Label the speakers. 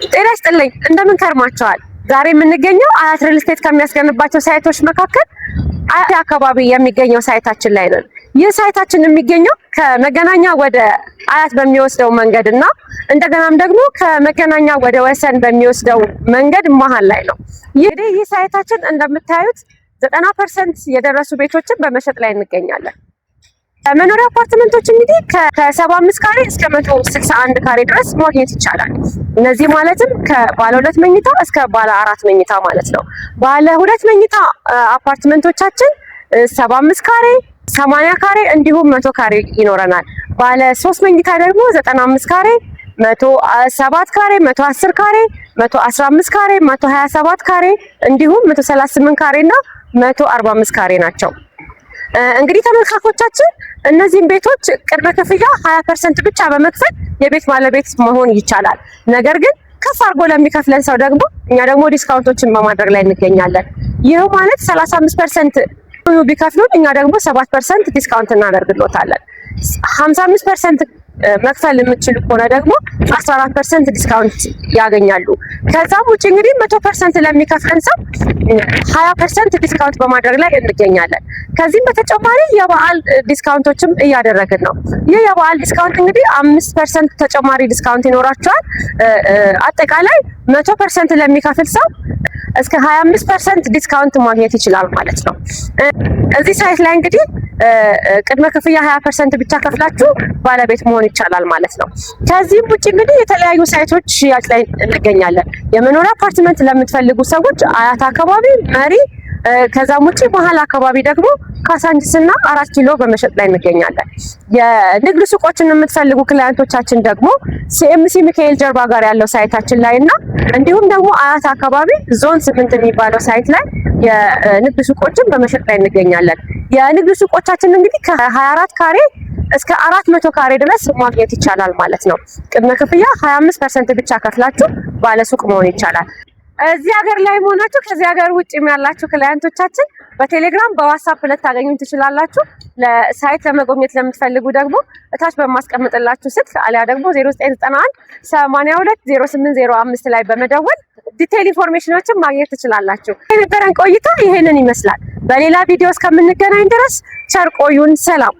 Speaker 1: ጤና ይስጥልኝ እንደምን ከርማችኋል? ዛሬ የምንገኘው አያት ሪል ስቴት ከሚያስገነባቸው ሳይቶች መካከል አያት አካባቢ የሚገኘው ሳይታችን ላይ ነው። ይህ ሳይታችን የሚገኘው ከመገናኛ ወደ አያት በሚወስደው መንገድና እንደገናም ደግሞ ከመገናኛ ወደ ወሰን በሚወስደው መንገድ መሃል ላይ ነው። ይህ ሳይታችን እንደምታዩት 90% የደረሱ ቤቶችን በመሸጥ ላይ እንገኛለን። መኖሪያ አፓርትመንቶች እንግዲህ ከ75 ካሬ እስከ 161 ካሬ ድረስ ማግኘት ይቻላል። እነዚህ ማለትም ከባለ 2 መኝታ እስከ ባለ 4 መኝታ ማለት ነው። ባለ 2 መኝታ አፓርትመንቶቻችን 75 ካሬ፣ 80 ካሬ እንዲሁም 100 ካሬ ይኖረናል። ባለ 3 መኝታ ደግሞ 95 ካሬ፣ 107 ካሬ፣ 110 ካሬ፣ 115 ካሬ፣ 127 ካሬ እንዲሁም 138 ካሬ እና 145 ካሬ ናቸው። እንግዲህ ተመልካቾቻችን እነዚህን ቤቶች ቅድመ ክፍያ 20% ብቻ በመክፈል የቤት ባለቤት መሆን ይቻላል። ነገር ግን ከፍ አድርጎ ለሚከፍለን ሰው ደግሞ እኛ ደግሞ ዲስካውንቶችን በማድረግ ላይ እንገኛለን። ይህ ማለት 35% ቢከፍሉን እኛ ደግሞ 7% ዲስካውንት እናደርግሎታለን። 55% መክፈል የምትችሉ ከሆነ ደግሞ 14% ዲስካውንት ያገኛሉ። ከዛም ውጪ እንግዲህ 100% ለሚከፍለን ሰው 20% ዲስካውንት በማድረግ ላይ እንገኛለን። ከዚህም በተጨማሪ የበዓል ዲስካውንቶችም እያደረግን ነው። ይህ የበዓል ዲስካውንት እንግዲህ 5% ተጨማሪ ዲስካውንት ይኖራቸዋል። አጠቃላይ 100% ለሚከፍል ሰው እስከ 25% ዲስካውንት ማግኘት ይችላል ማለት ነው። እዚህ ሳይት ላይ እንግዲህ ቅድመ ክፍያ 20% ብቻ ከፍላችሁ ባለቤት መሆን ይቻላል ማለት ነው። ከዚህም ውጪ እንግዲህ የተለያዩ ሳይቶች ሽያጭ ላይ እንገኛለን። የመኖሪያ አፓርትመንት ለምትፈልጉ ሰዎች አያት አካባቢ መሪ፣ ከዛም ውጪ መሀል አካባቢ ደግሞ ካሳንቺስ እና 4 ኪሎ በመሸጥ ላይ እንገኛለን። የንግድ ሱቆችን የምትፈልጉ ክላይንቶቻችን ደግሞ ሲኤምሲ ሚካኤል ጀርባ ጋር ያለው ሳይታችን ላይ እና እንዲሁም ደግሞ አያት አካባቢ ዞን 8 የሚባለው ሳይት ላይ የንግድ ሱቆችን በመሸጥ ላይ እንገኛለን። የንግድ ሱቆቻችን እንግዲህ ከ24 ካሬ እስከ 400 ካሬ ድረስ ማግኘት ይቻላል ማለት ነው። ቅድመ ክፍያ 25% ብቻ ከፍላችሁ ባለ ሱቅ መሆን ይቻላል። እዚህ ሀገር ላይ መሆናችሁ ከዚህ ሀገር ውጭ ያላችሁ ክላይንቶቻችን በቴሌግራም በዋትስአፕ ልታገኙን ትችላላችሁ። ለሳይት ለመጎብኘት ለምትፈልጉ ደግሞ እታች በማስቀምጥላችሁ ስልክ አሊያ ደግሞ 0991 82 0805 ላይ በመደወል ዲቴይል ኢንፎርሜሽኖችን ማግኘት ትችላላችሁ። የነበረን ቆይታ ይሄንን ይመስላል። በሌላ ቪዲዮ እስከምንገናኝ ድረስ ቸር ቆዩን። ሰላም።